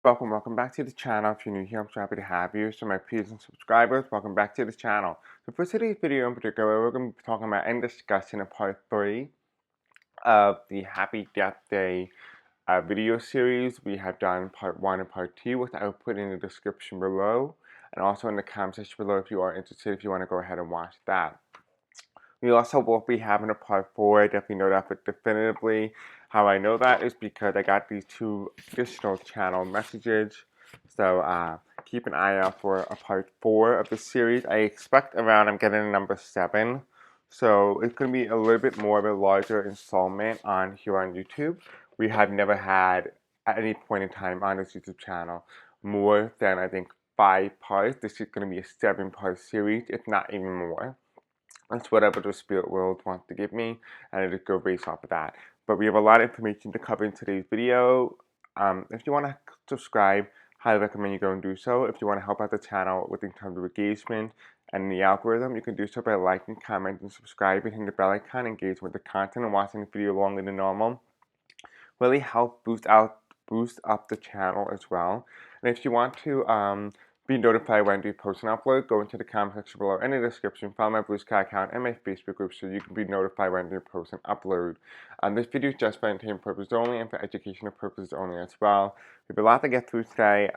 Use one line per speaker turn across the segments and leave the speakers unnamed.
Welcome back to the channel. If you're new here, I'm so happy to have you. So my peers and subscribers, welcome back to the channel. So for today's video in particular, we're going to be talking about and discussing a part 3 of the Happy Death Day video series. We have done part 1 and part 2, which I will put in the description below, and also in the comment section below if you are interested, if you want to go ahead and watch that. We also will be having a part 4. I definitely know that, but definitively how I know that is because I got these 2 additional channel messages. So keep an eye out for a part 4 of the series. I expect I'm getting a number 7. So it's going to be a little bit more of a larger installment on here on YouTube. We have never had at any point in time on this YouTube channel more than I think 5 parts. This is going to be a 7-part series, if not even more. That's whatever the spirit world wants to give me, and I just go based off of that. But we have a lot of information to cover in today's video. If you want to subscribe, highly recommend you go and do so. If you want to help out the channel with in terms of engagement and the algorithm, you can do so by liking, commenting, subscribing, hitting the bell icon, engaging with the content, and watching the video longer than normal. Really help boost up the channel as well. And if you want to be notified when I do post and upload, go into the comment section below in the description, follow my Blue Sky account and my Facebook group so you can be notified when I do post and upload. This video is just for entertainment purposes only and for educational purposes only as well. We have a lot to get through today.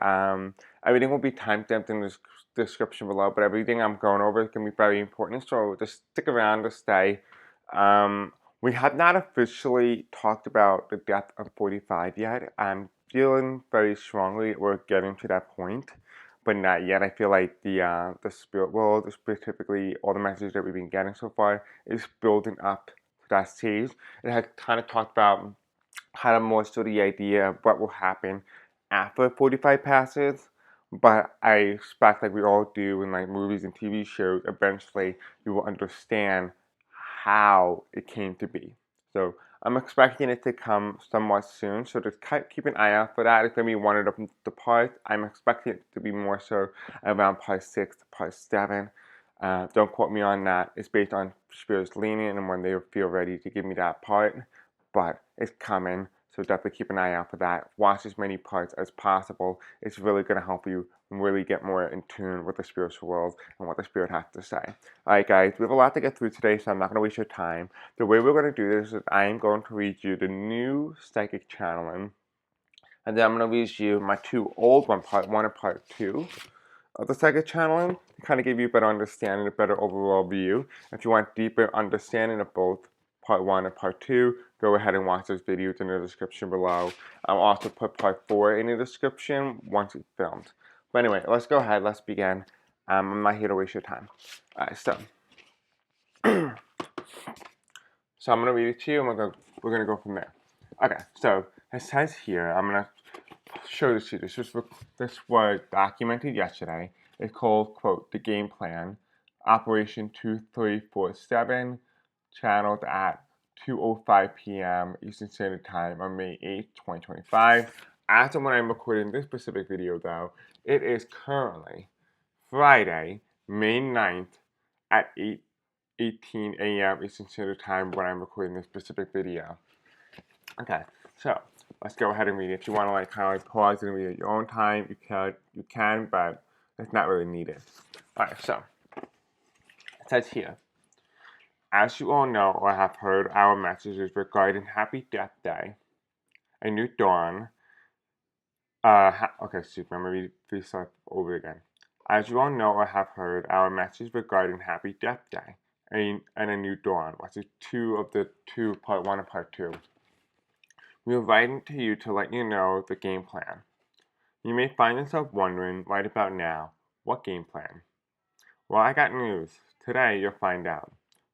Everything will be time-stamped in the description below, but everything I'm going over is going to be very important, so just stick around to stay. We have not officially talked about the death of 45 yet. I'm feeling very strongly we're getting to that point, but not yet. I feel like the spirit world, specifically all the messages that we've been getting so far, is building up to that stage. It has kind of talked about kind of more so the idea of what will happen after 45 passes, but I expect, like we all do in like movies and TV shows, eventually you will understand how it came to be. So I'm expecting it to come somewhat soon, so just keep an eye out for that. It's going to be one of the parts. I'm expecting it to be more so around part 6 to part 7. Don't quote me on that. It's based on Spirit's leaning and when they feel ready to give me that part, but it's coming. So definitely keep an eye out for that. Watch as many parts as possible. It's really going to help you really get more in tune with the spiritual world and what the spirit has to say. Alright guys, we have a lot to get through today, so I'm not going to waste your time. The way we're going to do this is I am going to read you the new psychic channeling, and then I'm going to read you my 2 old ones, part 1 and part 2 of the psychic channeling, to kind of give you a better understanding, a better overall view. If you want deeper understanding of both part 1 and part 2, go ahead and watch those videos in the description below. I'll also put part 4 in the description once it's filmed. But anyway, let's go ahead, let's begin. I'm not here to waste your time. Alright, so I'm going to read it to you, and we're going to go from there. Okay, so it says here, I'm going to show this to you. This was documented yesterday. It's called, quote, The Game Plan, Operation 2347, channeled at 2:05 p.m. Eastern Standard Time on May 8th, 2025. As of when I'm recording this specific video, though, it is currently Friday, May 9th at 8:18 a.m. Eastern Standard Time when I'm recording this specific video. Okay, so let's go ahead and read it. If you want to like kind of like pause and read at your own time, you can, but it's not really needed. Alright, so it says here, as you all know or have heard our messages regarding Happy Death Day, a new dawn. Okay, super. I'm gonna read this over again. As you all know or have heard our message regarding Happy Death Day and a new dawn, which is 2 of the 2, part 1 and part 2. We are writing to you to let you know the game plan. You may find yourself wondering right about now, what game plan? Well, I got news. Today you'll find out.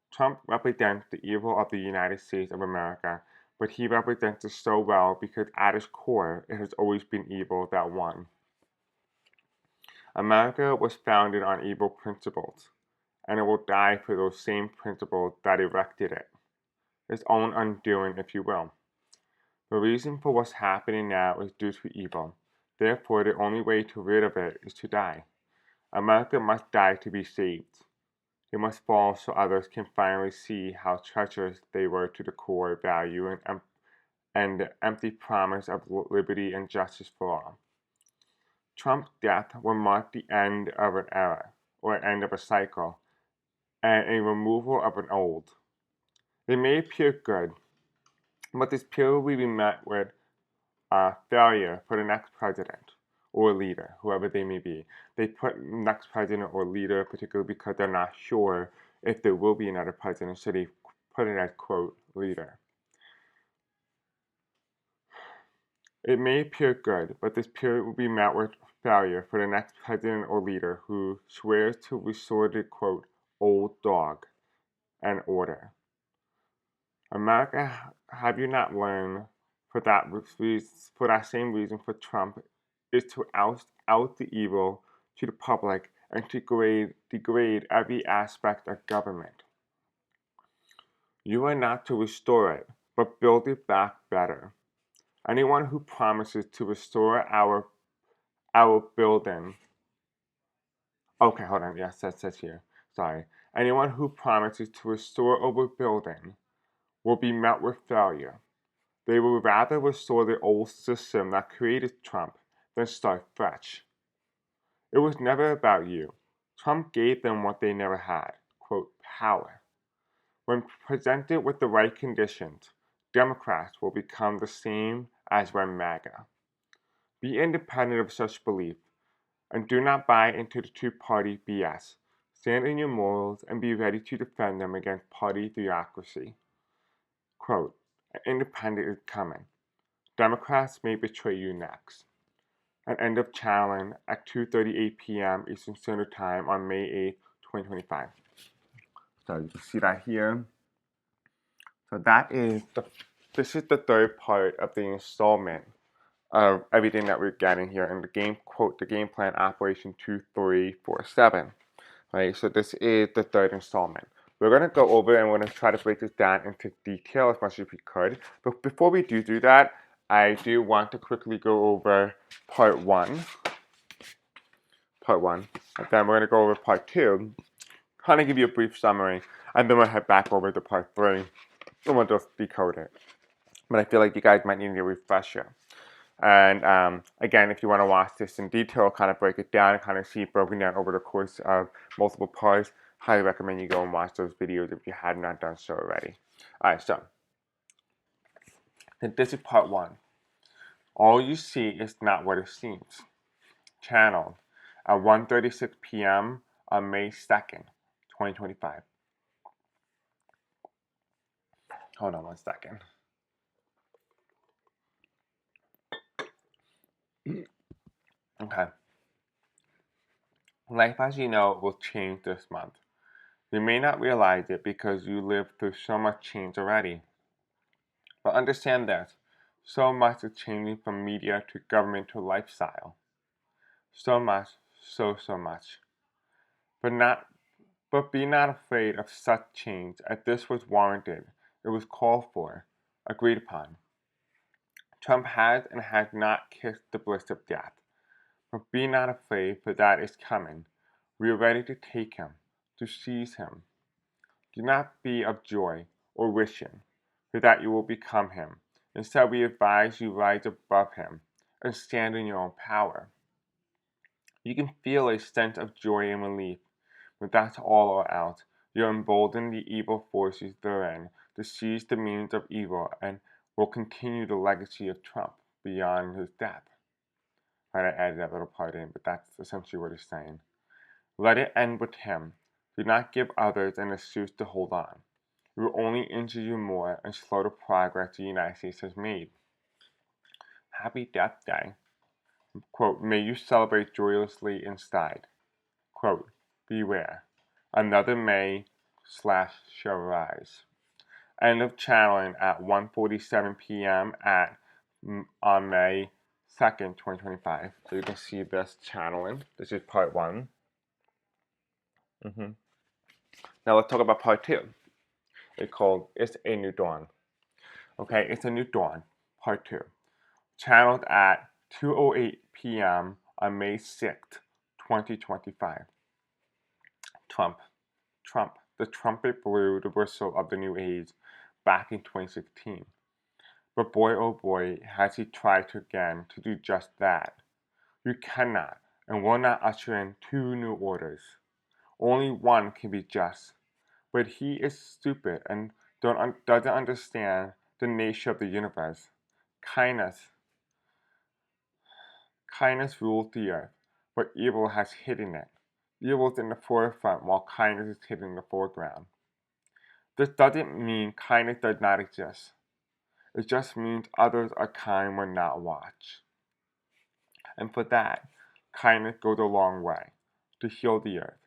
Trump represents the evil of the United States of America, but he represents it so well because at its core it has always been evil that won. America was founded on evil principles, and it will die for those same principles that erected it. Its own undoing, if you will. The reason for what's happening now is due to evil. Therefore, the only way to rid of it is to die. America must die to be saved. It must fall so others can finally see how treacherous they were to the core value and the empty promise of liberty and justice for all. Trump's death will mark the end of an era, or end of a cycle, and a removal of an old. It may appear good, but this period will be met with failure for the next president or leader, whoever they may be. They put next president or leader particularly because they're not sure if there will be another president, so they put it as, quote, leader. It may appear good, but this period will be met with failure for the next president or leader who swears to restore the, quote, old dog and order. America, have you not learned for that same reason for Trump is to oust out the evil to the public and to degrade every aspect of government. You are not to restore it, but build it back better. Anyone who promises to restore our building. Okay, hold on. Yes, that says here. Sorry. Anyone who promises to restore our building will be met with failure. They will rather restore the old system that created Trump than start fresh. It was never about you. Trump gave them what they never had, quote, power. When presented with the right conditions, Democrats will become the same as when MAGA. Be independent of such belief, and do not buy into the two-party BS. Stand in your morals and be ready to defend them against party theocracy. Quote, independent is coming. Democrats may betray you next. An end of challenge at 2:38 p.m. Eastern Standard Time on May 8, 2025. So you can see that here. So this is the third part of the installment of everything that we're getting here in the game, quote, the game plan Operation 2347. Right, so this is the third installment. We're going to go over and we're going to try to break this down into detail as much as we could. But before we do that, I do want to quickly go over part one. And then we're going to go over part two, kind of give you a brief summary, and then we'll head back over to part three, and we'll just decode it. But I feel like you guys might need a refresher. And again, if you want to watch this in detail, kind of break it down, kind of see it broken down over the course of multiple parts, highly recommend you go and watch those videos if you have not done so already. Alright, so this is part one. All you see is not what it seems. Channeled at 1:36 p.m. on May 2nd, 2025. Hold on one second. Okay. Life as you know will change this month. You may not realize it because you lived through so much change already. But understand this, so much is changing from media to government to lifestyle. So much, so much. But be not afraid of such change, as this was warranted, it was called for, agreed upon. Trump has and has not kissed the bliss of death. But be not afraid, for that is coming. We are ready to take him, to seize him. Do not be of joy or wishing, for that you will become him. Instead, we advise you rise above him and stand in your own power. You can feel a sense of joy and relief, but that's all or else. You embolden the evil forces therein to seize the means of evil and will continue the legacy of Trump beyond his death. I added that little part in, but that's essentially what he's saying. Let it end with him. Do not give others an excuse to hold on. It will only injure you more and slow the progress the United States has made. Happy Death Day. Quote, may you celebrate joyously inside. Quote, beware. Another May / shall rise. End of channeling at 1:47 p.m. on May 2nd, 2025. So you can see this channeling. This is part one. Now let's talk about part two. It's called It's a New Dawn. Okay, It's a New Dawn, part two. Channeled at 2:08 p.m. on May 6th, 2025. Trump. The trumpet blew the whistle of the new age back in 2016. But boy oh boy, has he tried again to do just that. You cannot and will not usher in two new orders. Only one can be just. But he is stupid and doesn't understand the nature of the universe. Kindness rules the earth, but evil has hidden it. Evil is in the forefront while kindness is hidden in the foreground. This doesn't mean kindness does not exist. It just means others are kind when not watched. And for that, kindness goes a long way to heal the earth.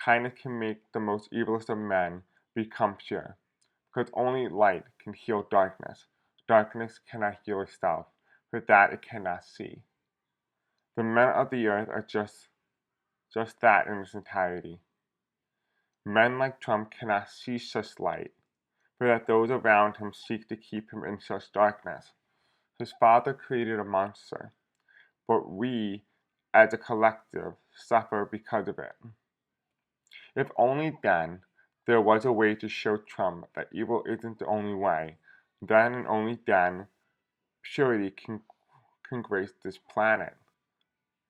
Kindness can make the most evilest of men become pure, because only light can heal darkness. Darkness cannot heal itself, for that it cannot see. The men of the earth are just that in its entirety. Men like Trump cannot see such light, for that those around him seek to keep him in such darkness. His father created a monster, but we, as a collective, suffer because of it. If only then there was a way to show Trump that evil isn't the only way, then and only then purity can grace this planet.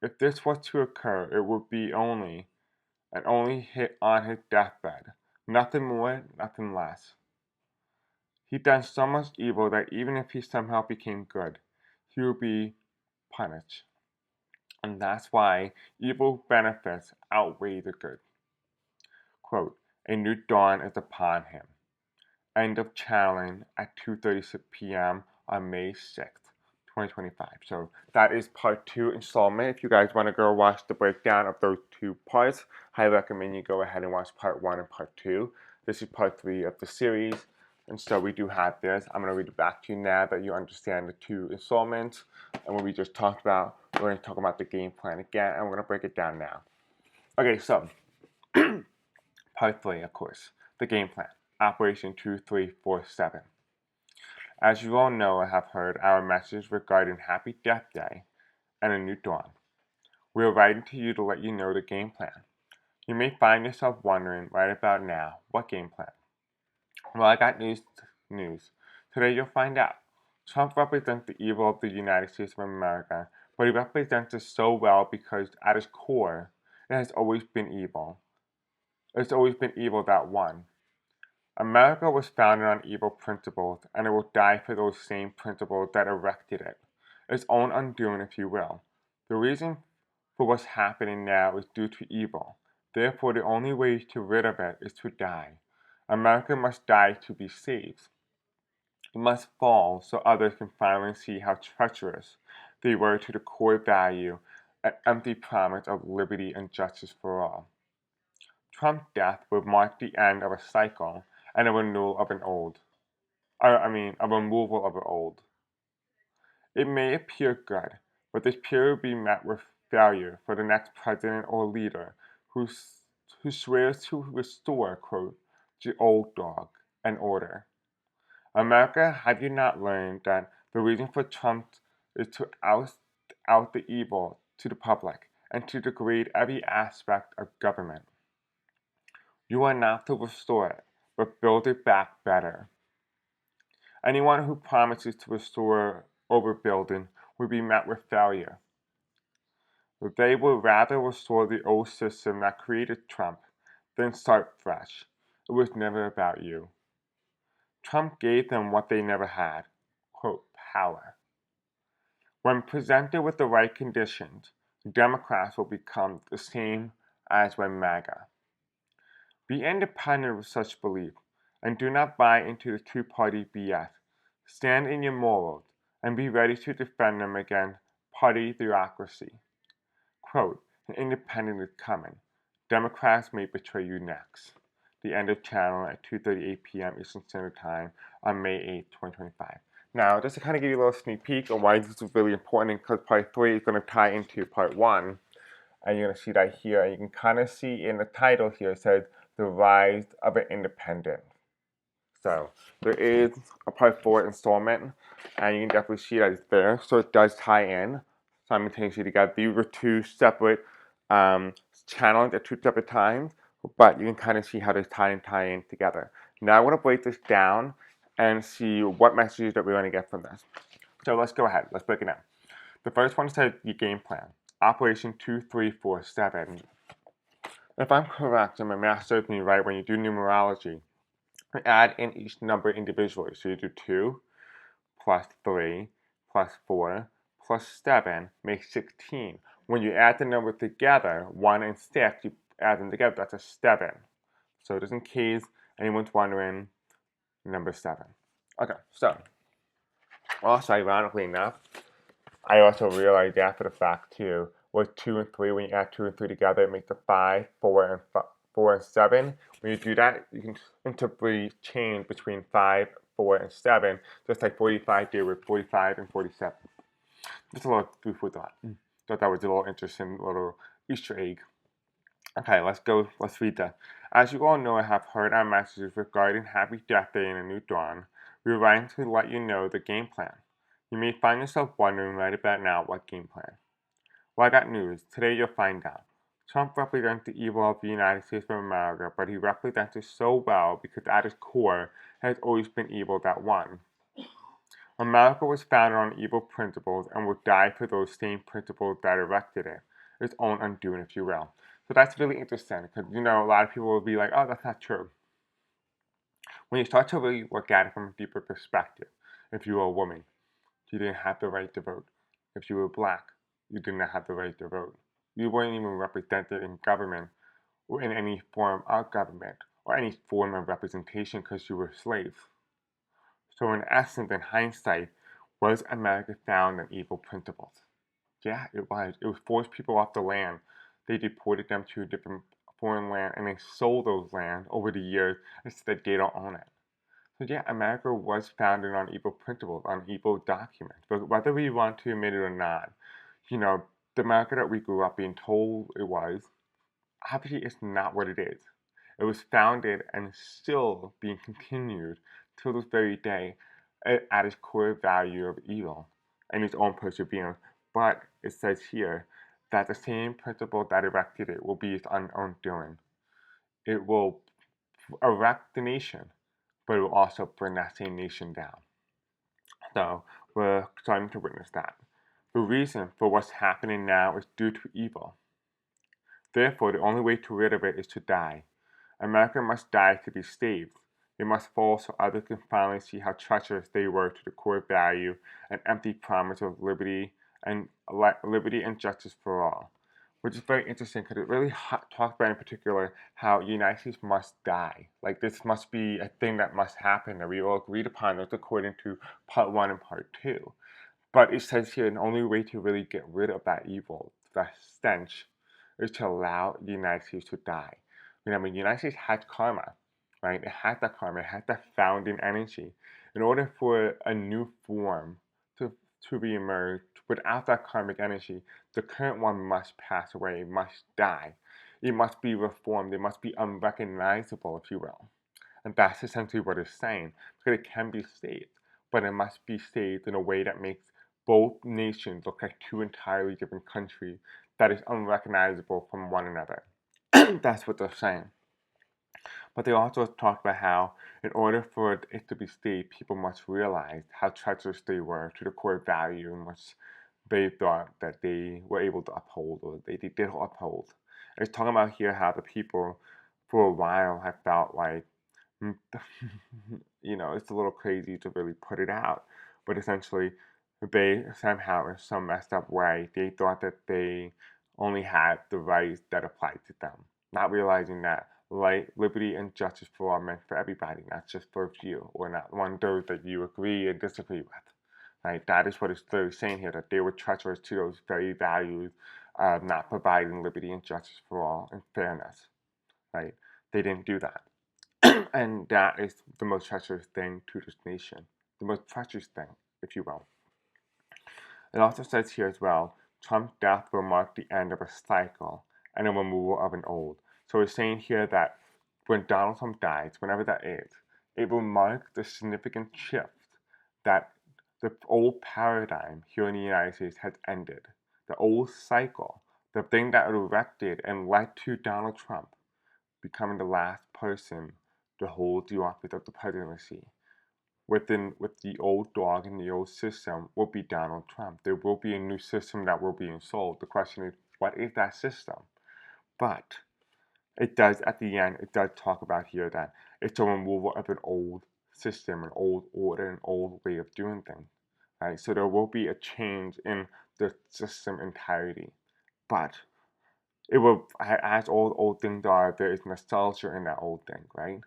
If this was to occur, it would be only hit on his deathbed. Nothing more, nothing less. He'd done so much evil that even if he somehow became good, he would be punished. And that's why evil benefits outweigh the good. Quote, a new dawn is upon him. End of channeling at 2:36 p.m. on May 6th, 2025. So that is part 2 installment. If you guys want to go watch the breakdown of those 2 parts, I recommend you go ahead and watch part 1 and part 2. This is part 3 of the series. And so we do have this. I'm going to read it back to you now that you understand the 2 installments. And what we just talked about, we're going to talk about the game plan again, and we're going to break it down now. Okay, so part 3, of course, the game plan. Operation 2347. As you all know or have heard, our message regarding Happy Death Day and a new dawn. We are writing to you to let you know the game plan. You may find yourself wondering right about now, what game plan? Well, I got news. Today you'll find out. Trump represents the evil of the United States of America, but he represents it so well because at its core, it has always been evil. It's always been evil that won. America was founded on evil principles, and it will die for those same principles that erected it. Its own undoing, if you will. The reason for what's happening now is due to evil. Therefore, the only way to rid of it is to die. America must die to be saved. It must fall so others can finally see how treacherous they were to the core value and empty promise of liberty and justice for all. Trump's death would mark the end of a cycle and a renewal of a removal of an old. It may appear good, but this period will be met with failure for the next president or leader who swears to restore, quote, the old dog and order. America, have you not learned that the reason for Trump is to oust out the evil to the public and to degrade every aspect of government? You are not to restore it, but build it back better. Anyone who promises to restore overbuilding will be met with failure. They will rather restore the old system that created Trump than start fresh. It was never about you. Trump gave them what they never had, quote, power. When presented with the right conditions, Democrats will become the same as when MAGA. Be independent of such belief, and do not buy into the two-party BS. Stand in your morals, and be ready to defend them against party theocracy. Quote, an independent is coming. Democrats may betray you next. The end of channel at 2:38 p.m. Eastern Standard Time on May 8, 2025. Now, just to kind of give you a little sneak peek on why this is really important, because part 3 is going to tie into part 1. And you're going to see that here. And you can kind of see in the title here, it says, The Rise of an Independent. So, there is a part 4 installment, and you can definitely see that it's there. So, it does tie in simultaneously together. These were 2 separate channels at 2 separate times, but you can kind of see how they tie in together. Now, I want to break this down and see what messages that we're going to get from this. So let's go ahead. Let's break it down. The first one says the game plan. Operation 2347. If I'm correct and my math serves me right, when you do numerology, you add in each number individually. So you do 2 plus 3 plus 4 plus 7 makes 16. When you add the numbers together, 1 and 6, you add them together, that's a 7. So just in case anyone's wondering, number 7. Okay, so also ironically enough, I also realized after the fact too, with 2 and 3, when you add 2 and 3 together, it makes a 5, 4 and 7. When you do that, you can interpret change between 5, 4, and 7, just like 45 did with 45 and 47. Just a little food for thought. Thought that was a little interesting little Easter egg. Okay, let's read that. As you all know, I have heard our messages regarding Happy Death Day and a New Dawn. We are writing to let you know the game plan. You may find yourself wondering right about now what game plan. Well, I got news. Today you'll find out. Trump represents the evil of the United States of America, but he represents it so well because at his core has always been evil that won. America was founded on evil principles and will die for those same principles that erected it. Its own undoing, if you will. So that's really interesting because, a lot of people will be like, oh, that's not true. When you start to really look at it from a deeper perspective, if you were a woman, you didn't have the right to vote. If you were black, you did not have the right to vote. You weren't even represented in government or in any form of government or any form of representation because you were slaves. So in essence, in hindsight, was America founded on evil principles? Yeah, it was. It was forced people off the land. They deported them to a different foreign land and they sold those lands over the years instead they don't own it. So yeah, America was founded on evil principles, on evil documents. But whether we want to admit it or not, the America that we grew up being told it was, obviously it's not what it is. It was founded and still being continued till this very day at its core value of evil and its own perseverance. But it says here that the same principle that erected it will be its own doing. It will erect the nation, but it will also bring that same nation down. So we're starting to witness that. The reason for what's happening now is due to evil. Therefore, the only way to rid of it is to die. America must die to be saved. They must fall so others can finally see how treacherous they were to the core value and empty promise of liberty and justice for all. Which is very interesting because it really talks about in particular how the United States must die. Like this must be a thing that must happen that we all agreed upon. That's according to part 1 and part 2. But it says here the only way to really get rid of that evil, that stench, is to allow the United States to die. Remember, the United States has karma, right? It has that karma, it has that founding energy. In order for a new form to re-emerge without that karmic energy, the current one must pass away, it must die. It must be reformed, it must be unrecognizable, if you will. And that's essentially what it's saying. Because it can be saved, but it must be saved in a way that makes both nations look like two entirely different countries that is unrecognizable from one another. That's what they're saying. But they also talk about how, in order for it to be saved, people must realize how treacherous they were to the core value in which they thought that they were able to uphold or they did uphold. And it's talking about here how the people for a while have felt like it's a little crazy to really put it out, but essentially, they somehow, in some messed up way, they thought that they only had the rights that applied to them, not realizing that light, liberty, and justice for all meant for everybody, not just for a few, or not one those that you agree and disagree with. Right? That is what it's clearly saying here, that they were treacherous to those very values of not providing liberty and justice for all and fairness. Right? They didn't do that. And that is the most treacherous thing to this nation. The most treacherous thing, if you will. It also says here as well, Trump's death will mark the end of a cycle and a removal of an old. So it's saying here that when Donald Trump dies, whenever that is, it will mark the significant shift that the old paradigm here in the United States has ended. The old cycle, the thing that erected and led to Donald Trump becoming the last person to hold the office of the presidency, with the old dog and the old system will be Donald Trump. There will be a new system that will be installed. The question is, what is that system? But it does, at the end, it does talk about here that it's a removal of an old system, an old order, an old way of doing things, right? So there will be a change in the system entirety. But it will, as all old things are, there is nostalgia in that old thing, right?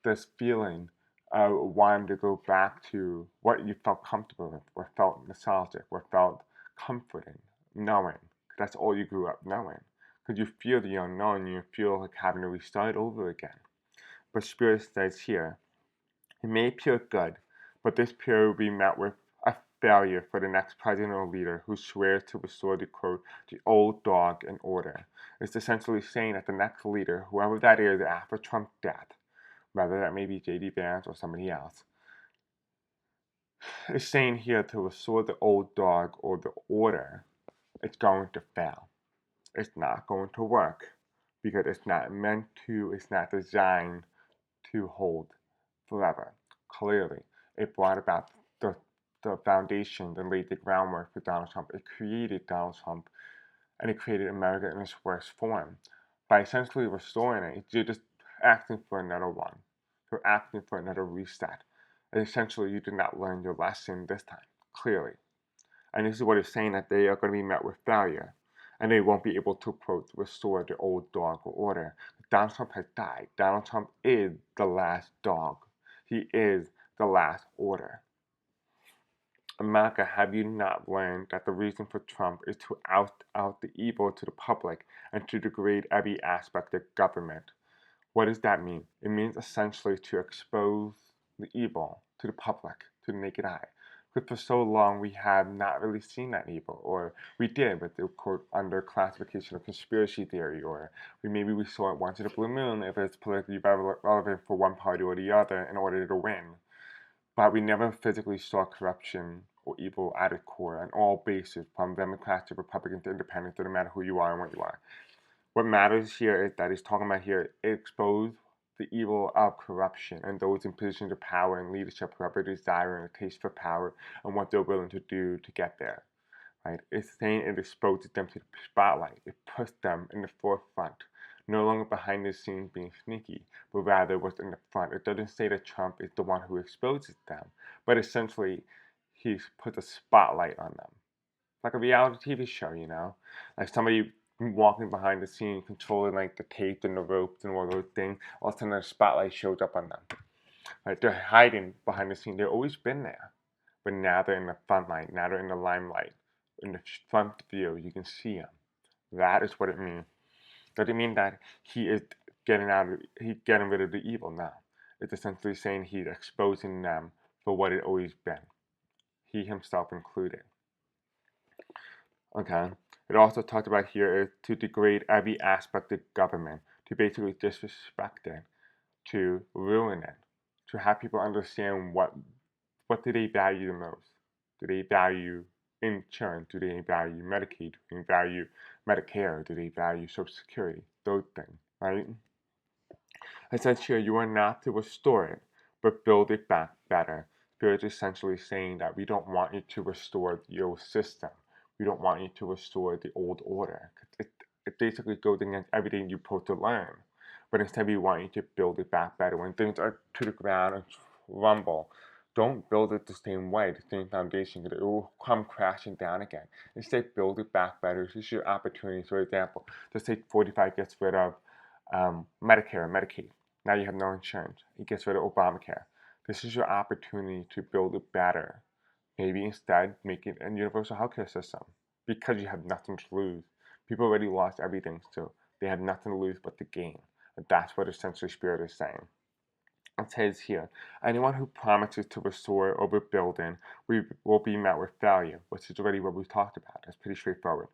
This feeling of wanting to go back to what you felt comfortable with, what felt nostalgic, what felt comforting, knowing. That's all you grew up knowing. Because you feel the unknown, you feel like having to restart over again. But Spirit says here, it may appear good, but this period will be met with a failure for the next president or leader who swears to restore the quote, the old dog in order. It's essentially saying that the next leader, whoever that is after Trump's death, whether that may be J.D. Vance or somebody else, is saying here to restore the old dog or the order, it's going to fail. It's not going to work because it's not meant to, it's not designed to hold forever. Clearly, it brought about the foundation and laid the groundwork for Donald Trump. It created Donald Trump and it created America in its worst form. By essentially restoring it, you're just asking for another one. You're asking for another reset. And essentially, you did not learn your lesson this time, clearly. And this is what it's saying, that they are going to be met with failure. And they won't be able to, quote, restore the old dog or order. Donald Trump has died. Donald Trump is the last dog. He is the last order. America, have you not learned that the reason for Trump is to out the evil to the public and to degrade every aspect of government? What does that mean? It means essentially to expose the evil to the public, to the naked eye. But for so long, we have not really seen that evil, or we did, but they were under classification of conspiracy theory, or maybe we saw it once in a blue moon if it's politically relevant for one party or the other in order to win. But we never physically saw corruption or evil at its core on all bases, from Democrats to Republicans to Independents, no matter who you are and what you are. What matters here is that he's talking about here, expose the evil of corruption and those in positions of power and leadership who have a desire and a taste for power and what they're willing to do to get there. Right? It's saying it exposes them to the spotlight. It puts them in the forefront, no longer behind the scenes being sneaky, but rather what's in the front. It doesn't say that Trump is the one who exposes them, but essentially he's put a spotlight on them. Like a reality TV show, like somebody walking behind the scene, controlling like the tape and the ropes and all those things. All of a sudden, the spotlight shows up on them. Right? They're hiding behind the scene. They've always been there, but now they're in the front light. Now they're in the limelight. In the front view, you can see them. That is what it means. Does it mean that he is he's getting rid of the evil? No. It's essentially saying he's exposing them for what it always been. He himself included. Okay. It also talked about here is to degrade every aspect of government, to basically disrespect it, to ruin it, to have people understand what do they value the most. Do they value insurance? Do they value Medicaid? Do they value Medicare? Do they value Social Security? Those things, right? It says here you are not to restore it, but build it back better. Spirit is essentially saying that we don't want you to restore the old system. We don't want you to restore the old order. It basically goes against everything you're supposed to learn. But instead, we want you to build it back better. When things are to the ground and rumble, don't build it the same way, the same foundation, because it will come crashing down again. Instead, build it back better. This is your opportunity. For example, just say 45 gets rid of Medicare and Medicaid. Now you have no insurance. He gets rid of Obamacare. This is your opportunity to build it better. Maybe instead make it a universal healthcare system because you have nothing to lose. People already lost everything, so they have nothing to lose but to gain. And that's what essentially Spirit is saying. It says here, anyone who promises to restore or rebuild will be met with failure, which is already what we talked about. That's pretty straightforward.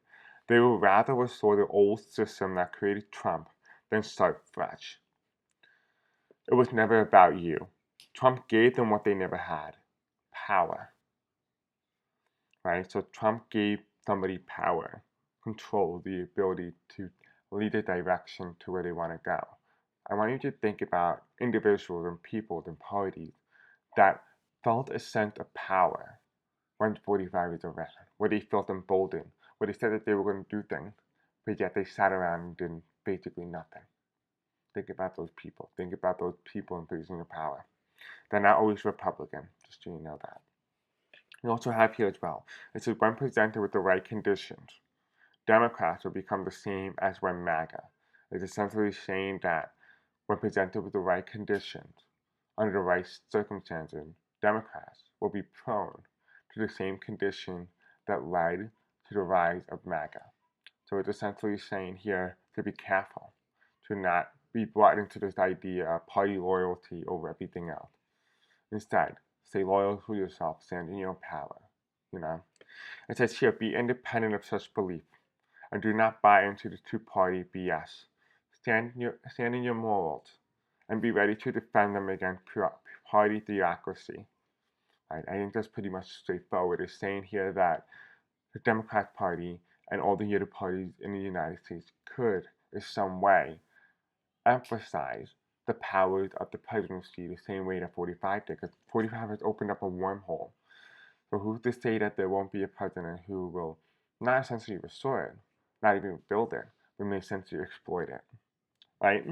They will rather restore the old system that created Trump than start fresh. It was never about you. Trump gave them what they never had, power. Right? So Trump gave somebody power, control, the ability to lead a direction to where they want to go. I want you to think about individuals and people and parties that felt a sense of power when 45 is around, where they felt emboldened, where they said that they were going to do things, but yet they sat around and did basically nothing. Think about those people. Think about those people in positions of power. They're not always Republican, just so you know that. We also have here as well, it says when presented with the right conditions, Democrats will become the same as when MAGA. It's essentially saying that when presented with the right conditions, under the right circumstances, Democrats will be prone to the same condition that led to the rise of MAGA. So it's essentially saying here to be careful, to not be brought into this idea of party loyalty over everything else. Instead, stay loyal to yourself, stand in your power. You know, it says here, be independent of such belief, and do not buy into the two-party BS. Stand in your morals, and be ready to defend them against party theocracy. Right? I think that's pretty much straightforward. It's saying here that the Democrat Party and all the other parties in the United States could, in some way, emphasize the powers of the presidency the same way that 45 did, because 45 has opened up a wormhole. So who's to say that there won't be a president who will not essentially restore it, not even build it, but may essentially exploit it, right?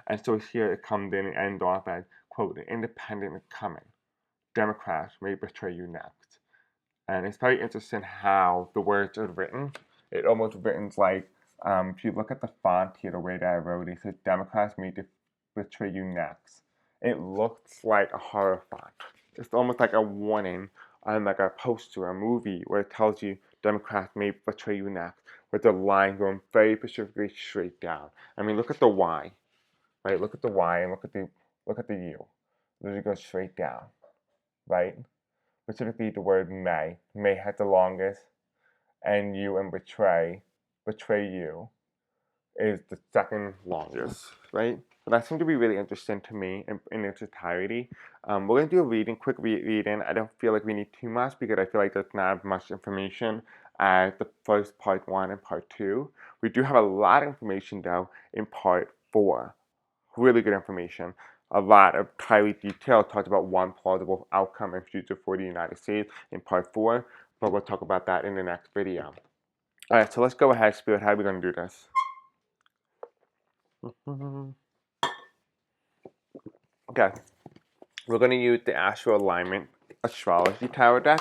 And so here it comes in and ends off as, quote, the independent is coming. Democrats may betray you next. And it's very interesting how the words are written. It almost written like, if you look at the font here, the way that I wrote it, it says Democrats may betray you next. It looks like a horror font. It's almost like a warning on like a poster, a movie, where it tells you Democrats may betray you next, with the line going very specifically straight down. I mean, look at the Y, right? Look at the Y and look at the U. Those go straight down, right? Specifically, the word may. May has the longest, and you and betray you, is the second longest, right? So that seemed to be really interesting to me in its entirety. We're going to do a quick reading. I don't feel like we need too much because I feel like there's not much information as the first part 1 and part 2. We do have a lot of information though in part 4. Really good information. A lot of highly detailed talked about one plausible outcome and future for the United States in part 4, but we'll talk about that in the next video. Alright, so let's go ahead, Spirit. How are we going to do this? Okay, we're going to use the Astro Alignment Astrology Tarot deck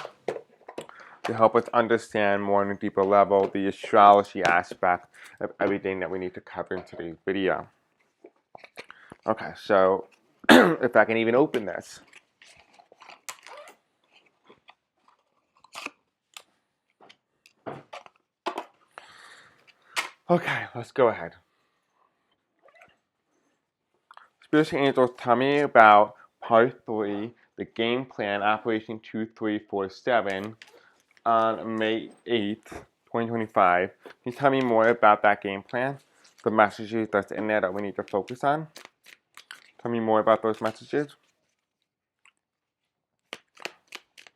to help us understand more on a deeper level the astrology aspect of everything that we need to cover in today's video. Okay, so if I can even open this. Okay, let's go ahead. Spiritual Angels, tell me about part 3, the game plan, Operation 2347, on May 8th, 2025. Can you tell me more about that game plan? The messages that's in there that we need to focus on? Tell me more about those messages.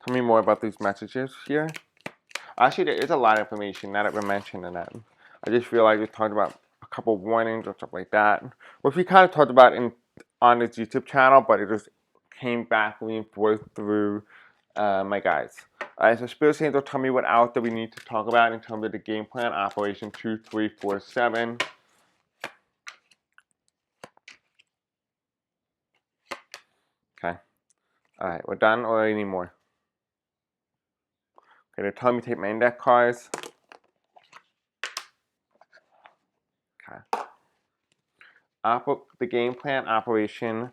Tell me more about these messages here. Actually, there is a lot of information now that we're mentioning that. I just feel like we talked about a couple of warnings or stuff like that, which we kind of talked about on this YouTube channel, but it just came back reinforced through my guides. Alright, so Spirit Angel, tell me what else that we need to talk about in terms of the game plan, Operation 2347. Okay. Alright, we're done, or any more? Okay, they're telling me to take my index cards. Okay. The game plan, Operation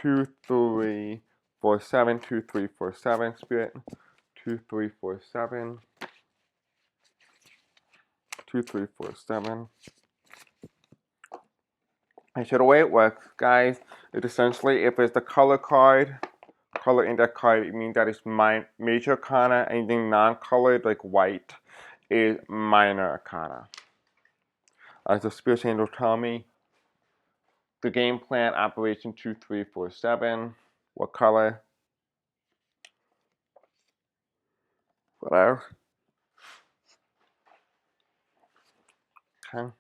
2347, 2347, Spirit. 2347. 2347. And so the way it works, guys, is essentially if it's the color card, color index card, it means that it's major arcana. Anything non-colored, like white, is minor arcana. As the Spirit Angel tell me, the game plan, Operation 2347. What color? Whatever. Okay.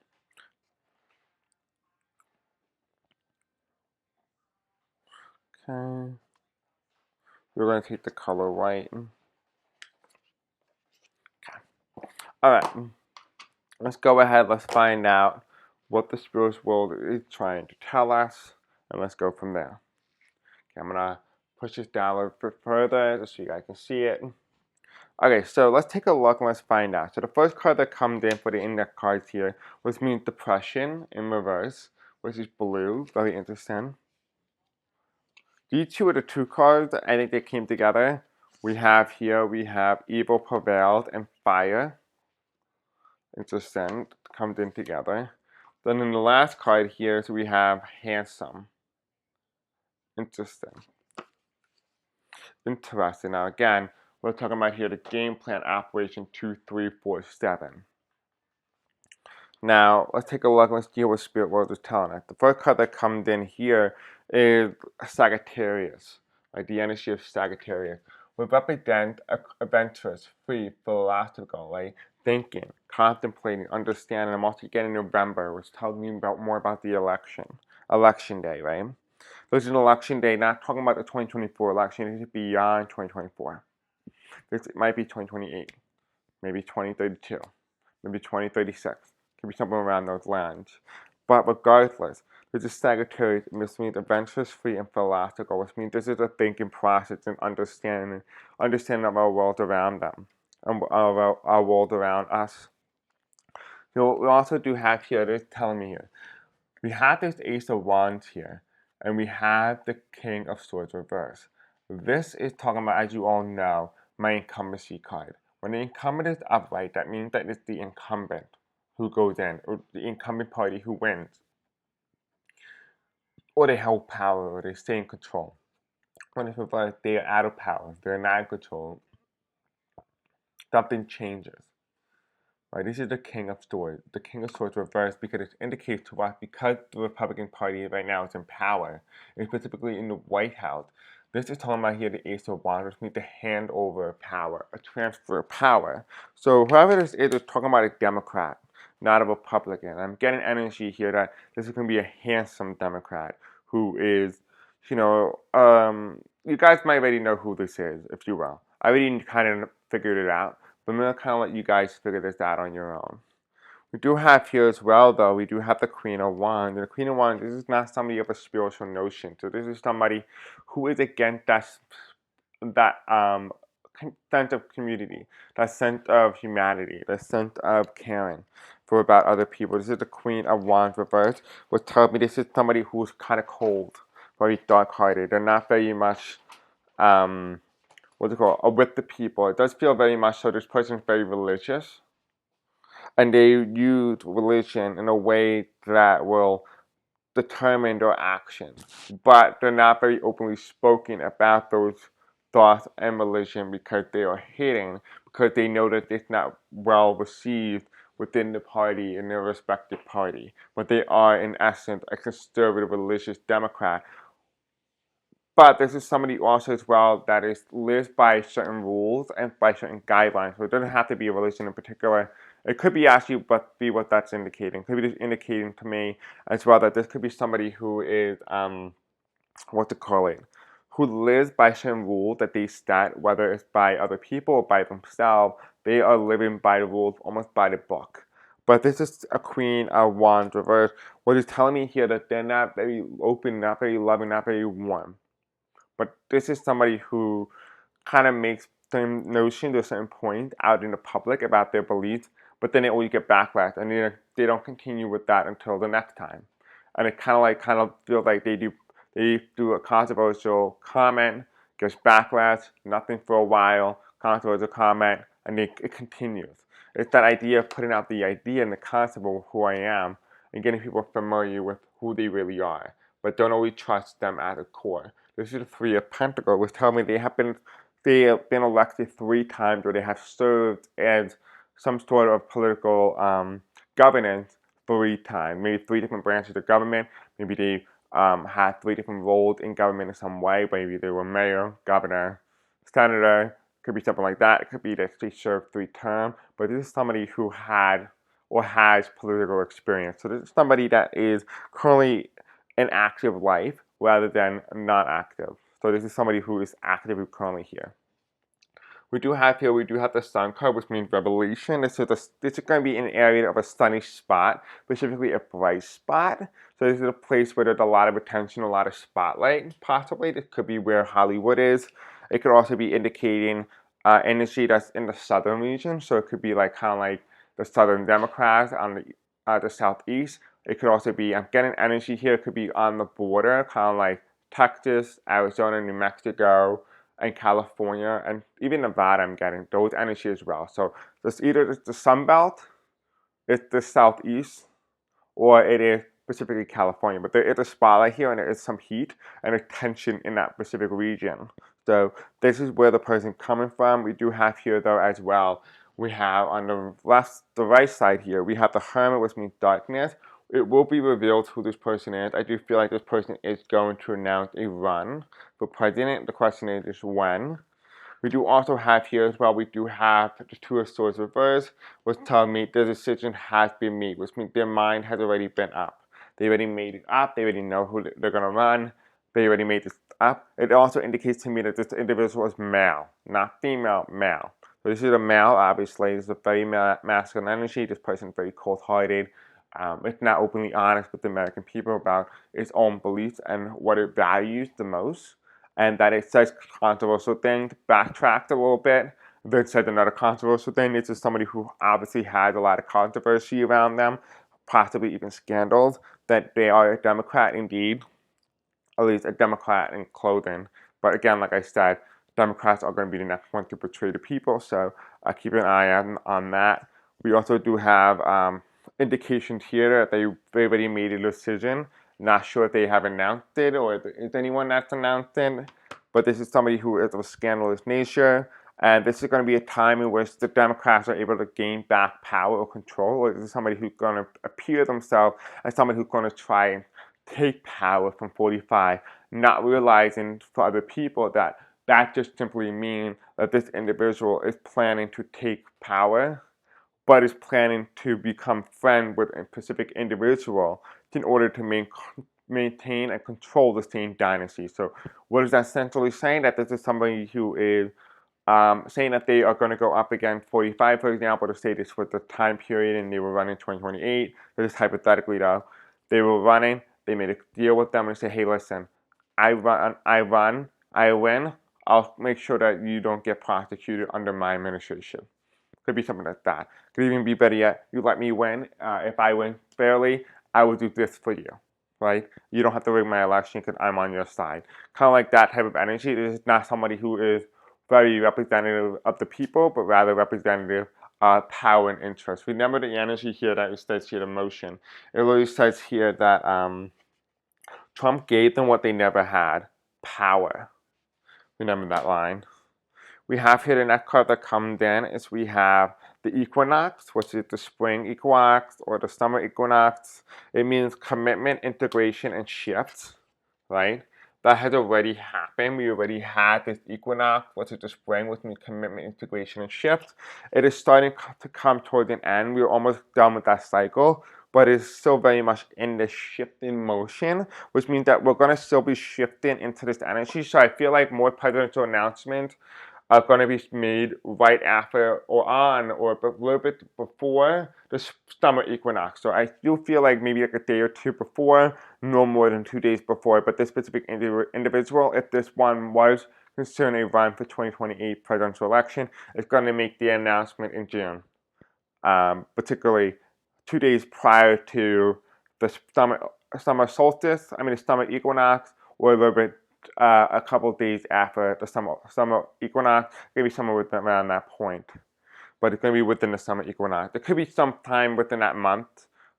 Okay. we're going to take the color white. Alright, let's go ahead, let's find out what the spiritual world is trying to tell us, and let's go from there. Okay, I'm gonna push this down a little bit further just so you guys can see it. Okay, so let's take a look and let's find out. So the first card that comes in for the index cards here was means depression in reverse, which is blue. Very interesting. These two are the two cards. I think they came together. We have evil prevailed and fire. Interesting. Comes in together. Then in the last card here, so we have handsome. Interesting. Interesting. Now again, we're talking about here the game plan operation 2347. Now, let's take a look. Let's deal with Spirit World is telling us. The first card that comes in here is Sagittarius, like the energy of Sagittarius. We represent adventurous, free, philosophical, like thinking, contemplating, understanding. I'm also getting November, which tells me more about the election day, right? This is an election day, not talking about the 2024 election. It is beyond 2024. This might be 2028, maybe 2032, maybe 2036. Could be something around those lines. But regardless, this is Sagittarius, and this means adventurous, free, and philosophical, which means this is a thinking process and understanding of our world around them, and our world around us. So what we also do have here, this is telling me here, we have this Ace of Wands here, and we have the King of Swords reversed. This is talking about, as you all know, my incumbency card. When the incumbent is upright, that means that it's the incumbent who goes in, or the incumbent party who wins. Or they hold power, or they stay in control. When it's reversed, they are out of power, they're not in control. Something changes. Right, this is the King of Swords. The King of Swords reversed because it indicates to us, because the Republican Party right now is in power, and specifically in the White House. This is talking about here the Ace of Wands, which means to hand over power, a transfer of power. So whoever this is talking about a Democrat, not a Republican. I'm getting energy here that this is going to be a handsome Democrat who is, you guys might already know who this is, if you will. I already kind of figured it out. But I'm going to kind of let you guys figure this out on your own. We do have here as well, though, we do have the Queen of Wands. And the Queen of Wands, this is not somebody of a spiritual notion. So this is somebody who is against that sense of community, that sense of humanity, that sense of caring for about other people. This is the Queen of Wands reversed, which tells me this is somebody who's kind of cold, very dark-hearted. They're not very much with the people. It does feel very much so this person is very religious, and they use religion in a way that will determine their actions, but they're not very openly spoken about those thoughts and religion because they are hidden, because they know that it's not well received within the party, in their respective party. But they are, in essence, a conservative religious Democrat. But this is somebody also as well that lives by certain rules and by certain guidelines. So it doesn't have to be a religion in particular. It could be actually be what that's indicating. It could be just indicating to me as well that this could be somebody who is who lives by certain rules that they set, whether it's by other people or by themselves. They are living by the rules, almost by the book. But this is a Queen of Wands reverse, what is telling me here that they're not very open, not very loving, not very warm. But this is somebody who kind of makes certain notion to a certain point out in the public about their beliefs, but then they always get backlash, and they don't continue with that until the next time. And it kind of feels like they do a controversial comment, gets backlash, nothing for a while, controversial comment, and it continues. It's that idea of putting out the idea and the concept of who I am and getting people familiar with who they really are, but don't always trust them at the core. This is the Three of Pentacles, which tell me they have been elected 3 times, or they have served as some sort of political governance 3 times. Maybe 3 different branches of government. Maybe they had 3 different roles in government in some way. Maybe they were mayor, governor, senator. Could be something like that. It could be that they served 3 terms. But this is somebody who had or has political experience. So this is somebody that is currently in active life rather than not active. So this is somebody who is actively currently here. We do have the sun card, which means revelation. This is going to be an area of a sunny spot, specifically a bright spot. So this is a place where there's a lot of attention, a lot of spotlight, possibly. This could be where Hollywood is. It could also be indicating energy that's in the southern region. So it could be like kind of like the Southern Democrats on the southeast. It could also be, I'm getting energy here, it could be on the border, kind of like Texas, Arizona, New Mexico, and California, and even Nevada. I'm getting those energy as well. So it's either the Sun Belt, it's the Southeast, or it is specifically California. But there is a spotlight here, and there is some heat and a tension in that specific region. So this is where the person coming from. We do have here though as well. We have on the right side here, we have the Hermit, which means darkness. It will be revealed who this person is. I do feel like this person is going to announce a run for president. The question is just when. We do also have here as well, we do have the Two of Swords reversed, which tells me the decision has been made, which means their mind has already been up. They already made it up. They already know who they're going to run. They already made this up. It also indicates to me that this individual is male, not female, male. So this is a male, obviously. This is a very masculine energy. This person is very cold-hearted. It's not openly honest with the American people about its own beliefs and what it values the most. And that it says controversial things, backtracked a little bit, then said another controversial thing. This is somebody who obviously has a lot of controversy around them, possibly even scandals, that they are a Democrat indeed, at least a Democrat in clothing. But again, like I said, Democrats are going to be the next one to betray the people, so keep an eye on that. We also do have indications here that they already made a decision. Not sure if they have announced it or if there is anyone that's announced it, but this is somebody who is of a scandalous nature, and this is going to be a time in which the Democrats are able to gain back power or control, or this is somebody who's going to appear themselves as somebody who's going to try and take power from 45, not realizing for other people that that just simply means that this individual is planning to take power, but is planning to become friends with a specific individual in order to maintain and control the same dynasty. So what is that essentially saying? That this is somebody who is saying that they are going to go up against 45, for example, to say this was the time period and they were running 2028. So just hypothetically though, they were running, they made a deal with them and say, hey, listen, I win, I'll make sure that you don't get prosecuted under my administration. Could be something like that. Could even be better yet, you let me win. If I win fairly, I will do this for you, right? You don't have to rig my election because I'm on your side. Kind of like that type of energy. This is not somebody who is very representative of the people, but rather representative of power and interest. Remember the energy here that it says here, the motion. It really says here that Trump gave them what they never had, power. Remember that line. We have here the next card that comes in is we have the equinox, which is the spring equinox or the summer equinox. It means commitment, integration, and shifts, right? That has already happened. We already had this equinox, which is the spring, which means commitment, integration, and shift. It is starting to come toward an end. We're almost done with that cycle, but it's still very much in the shifting motion, which means that we're going to still be shifting into this energy. So I feel like more presidential announcements are going to be made right after or on or a little bit before the summer equinox. So I do feel like maybe like a day or two before, no more than 2 days before. But this specific individual, if this one was considering a run for 2028 presidential election, is going to make the announcement in June, particularly 2 days prior to the summer solstice, the summer equinox, or a little bit a couple of days after the summer equinox, maybe somewhere around that point. But it's going to be within the summer equinox. There could be some time within that month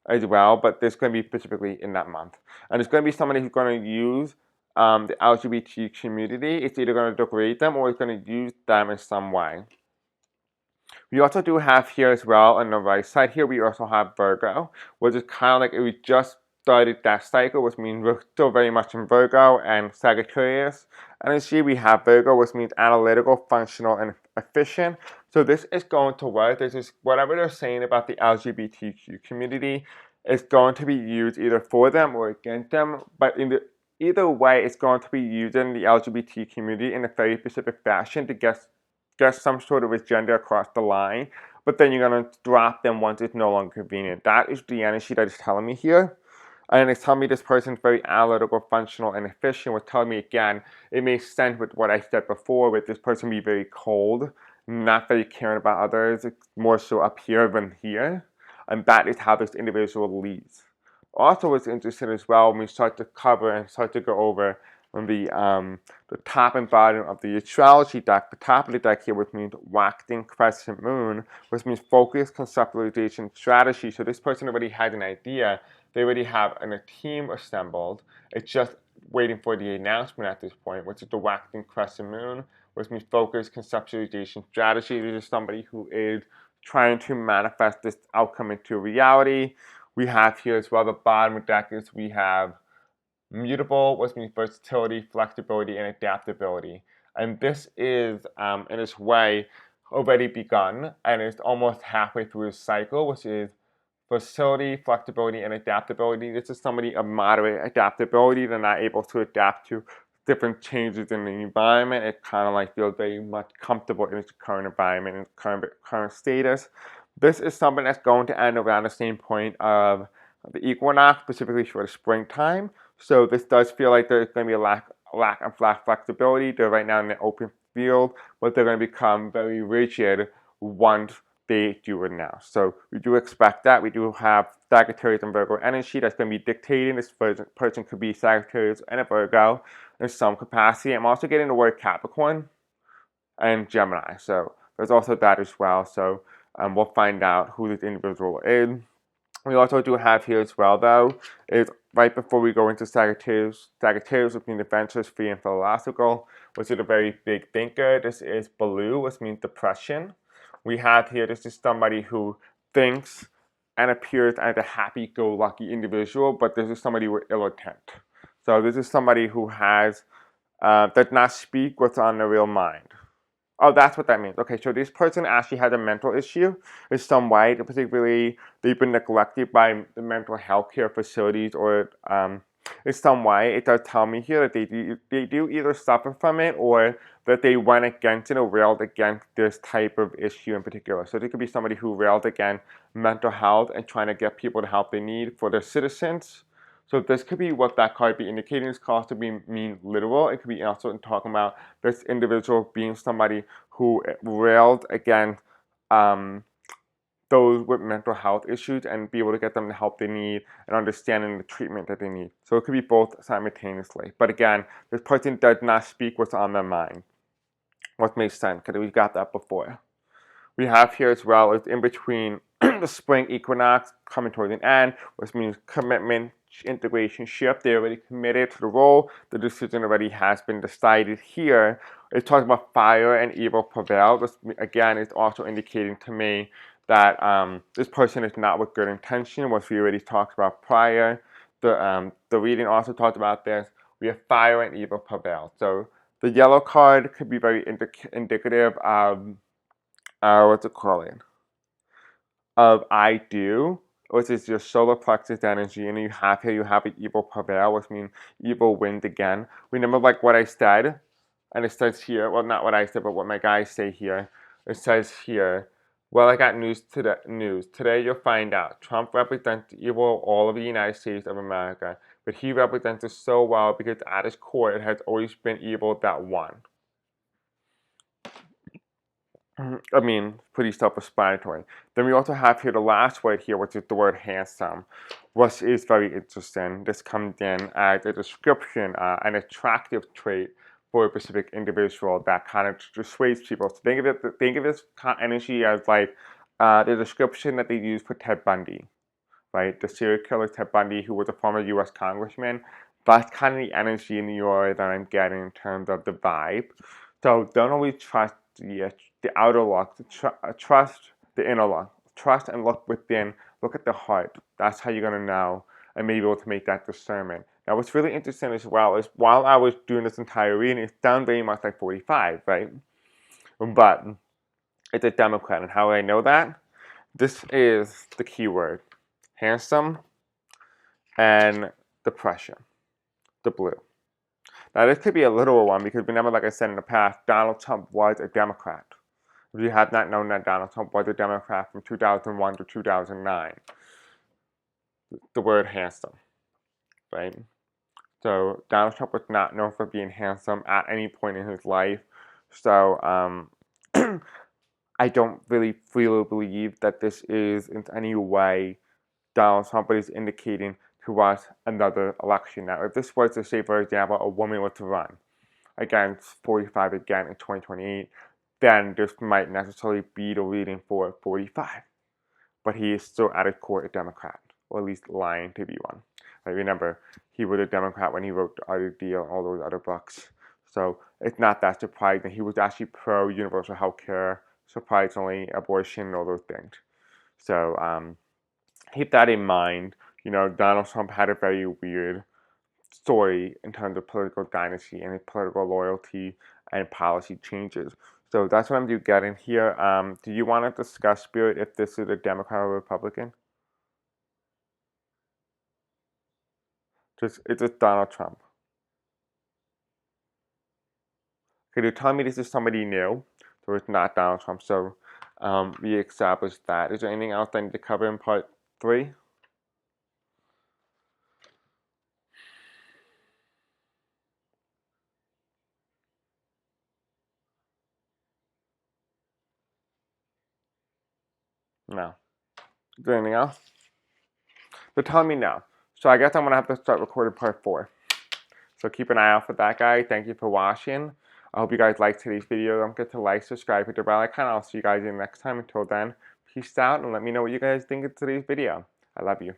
as well, but there's going to be specifically in that month. And it's going to be somebody who's going to use the LGBT community. It's either going to degrade them or it's going to use them in some way. We also do have here as well on the right side here, we also have Virgo, which is kind of like we just started that cycle, which means we're still very much in Virgo and Sagittarius. And then here we have Virgo, which means analytical, functional, and efficient. So this is going to work. This is whatever they're saying about the LGBTQ community is going to be used either for them or against them. But either way, it's going to be using the LGBT community in a very specific fashion to get some sort of agenda across the line, but then you're going to drop them once it's no longer convenient. That is the energy that is telling me here. And it's telling me this person's very analytical, functional, and efficient, which telling me again, it makes sense with what I said before, with this person be very cold, not very caring about others, more so up here than here. And that is how this individual leads. Also, what's interesting as well, when we start to cover and start to go over the top and bottom of the astrology deck, the top of the deck here, which means waxing crescent moon, which means focus, conceptualization, strategy. So this person already had an idea. They already have a team assembled. It's just waiting for the announcement at this point, which is the waxing crescent moon, which means focus, conceptualization, strategy. This is somebody who is trying to manifest this outcome into reality. We have here as well, the bottom of the deck is we have mutable, which means versatility, flexibility, and adaptability. And this is, in its way, already begun, and it's almost halfway through the cycle, which is versatility, flexibility, and adaptability. This is somebody of moderate adaptability. They're not able to adapt to different changes in the environment. It kind of like feels very much comfortable in its current environment and current status. This is something that's going to end around the same point of the equinox, specifically for the springtime. So this does feel like there's going to be a lack of flexibility. They're right now in the open field, but they're going to become very rigid once they do it now. So we do expect that. We do have Sagittarius and Virgo energy that's going to be dictating. This person could be Sagittarius and a Virgo in some capacity. I'm also getting the word Capricorn and Gemini. So there's also that as well. So we'll find out who this individual is. We also do have here as well, though, is right before we go into Sagittarius which means adventurous, free, and philosophical, which is a very big thinker. This is blue, which means depression. We have here, this is somebody who thinks and appears as a happy-go-lucky individual, but this is somebody with ill intent. So this is somebody who does not speak what's on their real mind. Oh, that's what that means. Okay, so this person actually has a mental issue in some way, particularly they've been neglected by the mental health care facilities or in some way. It does tell me here that they do either suffer from it or that they went against it or railed against this type of issue in particular. So there could be somebody who railed against mental health and trying to get people the help they need for their citizens. So this could be what that card be indicating. This card could mean literal. It could be also talking about this individual being somebody who railed against those with mental health issues and be able to get them the help they need and understanding the treatment that they need. So it could be both simultaneously. But again, this person does not speak what's on their mind. What makes sense, because we've got that before. We have here as well, it's in between the spring equinox coming towards an end, which means commitment, integration, shift. They already committed to the role. The decision already has been decided here. It talks about fire and evil prevail. This, again, is also indicating to me that this person is not with good intention, which we already talked about prior. The reading also talked about this. We have fire and evil prevail. So the yellow card could be very indicative of what's it called? Of I do, which is your solar plexus energy, and you have an evil prevail, which means evil wins again. Remember like what I said, and it says here, well not what I said, but what my guys say here. It says here, well I got news today you'll find out. Trump represents the evil of all of the United States of America, but he represents it so well because at his core it has always been evil that won. I mean, pretty self-explanatory. Then we also have here the last word here, which is the word handsome, which is very interesting. This comes in as a description, an attractive trait for a specific individual that kind of dissuades people. So think of this kind of energy as like the description that they use for Ted Bundy, right? The serial killer Ted Bundy, who was a former U.S. congressman. That's kind of the energy in the aura that I'm getting in terms of the vibe. So don't always trust the outer look, trust the inner look. Trust and look within, look at the heart. That's how you're going to know and be able to make that discernment. Now what's really interesting as well is while I was doing this entire reading, it sounds very much like 45, right? But it's a Democrat, and how I know that? This is the keyword. Handsome and depression, the blue. Now, this could be a literal one because remember, like I said in the past, Donald Trump was a Democrat. If you have not known that Donald Trump was a Democrat from 2001 to 2009, the word handsome, right? So Donald Trump was not known for being handsome at any point in his life. So I don't really believe that this is in any way Donald Trump is indicating to us another election. Now, if this was to say, for example, a woman were to run against 45 again in 2028, then this might necessarily be the reading for 45. But he is still at his core a Democrat, or at least lying to be one. Like, remember, he was a Democrat when he wrote The Other Deal and all those other books. So it's not that surprising. He was actually pro-universal health care, surprisingly, abortion, all those things. So keep that in mind. You know, Donald Trump had a very weird story in terms of political dynasty and his political loyalty and policy changes. So that's what I'm getting here. Do you want to discuss, Spirit, if this is a Democrat or Republican? It's just Donald Trump. Could you tell me this is somebody new? So it's not Donald Trump. So we established that. Is there anything else I need to cover in part 3? No. Is there anything else? So tell me now. So I guess I'm going to have to start recording part 4. So keep an eye out for that, guys. Thank you for watching. I hope you guys liked today's video. Don't forget to like, subscribe, hit the bell icon. I'll see you guys in the next time. Until then, peace out and let me know what you guys think of today's video. I love you.